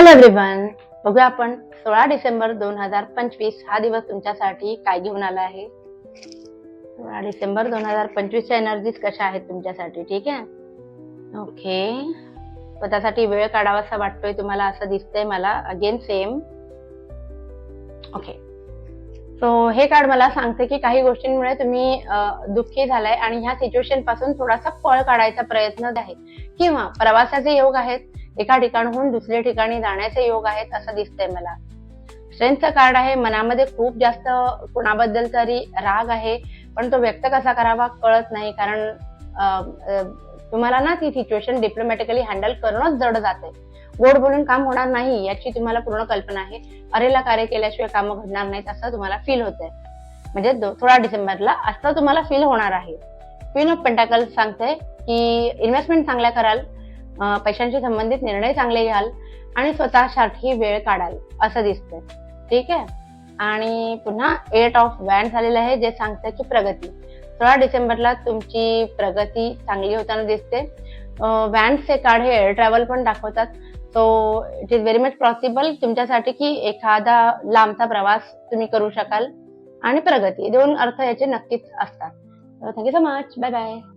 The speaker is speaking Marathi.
हॅलो एव्हरीवन, बघूया आपण 16 डिसेंबर 2025 हा दिवस तुमच्यासाठी काय घेऊन आला आहे. 16 डिसेंबर 2025 च्या एनर्जीज कशा आहेत तुमच्यासाठी. ठीक आहे, ओके. स्वतःसाठी वेळ काढावासा वाटतोय तुम्हाला असं दिसतंय मला. Again same. ओके, सो हे कार्ड मला सांगते की काही गोष्टींमुळे तुम्ही दुःखी झालाय आणि ह्या सिच्युएशन पासून थोडासा पळ काढायचा प्रयत्न आहे किंवा प्रवासाचे योग आहेत. एका ठिकाणाहून दुसऱ्या ठिकाणी जाण्याचे योग आहेत असं दिसतंय मला. स्ट्रेंथचं कार्ड आहे. मनामध्ये खूप जास्त कुणाबद्दल तरी राग आहे, पण तो व्यक्त कसा करावा कळत नाही. कारण तुम्हाला ना ती सिच्युएशन डिप्लोमॅटिकली हँडल करणंच जड जाते. गोड बोलून काम होणार नाही याची तुम्हाला पूर्ण कल्पना आहे. अरेला कार्य केल्याशिवाय कामं घडणार नाहीत असं तुम्हाला फील होतंय. म्हणजे 16 डिसेंबरला असं तुम्हाला फील होणार आहे. क्वीन ऑफ पेंटाकल्स सांगते की इन्व्हेस्टमेंट चांगल्या कराल, पैशांशी संबंधित निर्णय चांगले घ्याल आणि स्वतःसाठी वेळ काढाल असं दिसतंय. ठीक आहे, आणि पुन्हा 8 ऑफ वॅन्ड्स आलेलं आहे जे सांगतं की प्रगती. 16 डिसेंबरला तुमची प्रगती चांगली होताना दिसते. वॅन्ड्सचे कार्ड हे एअर ट्रॅव्हल पण दाखवतात. So it is very much possible तुमच्यासाठी की एखादा लांबचा प्रवास तुम्ही करू शकाल आणि प्रगती, दोन अर्थ याचे नक्कीच असतात. Thank you so much. Bye bye.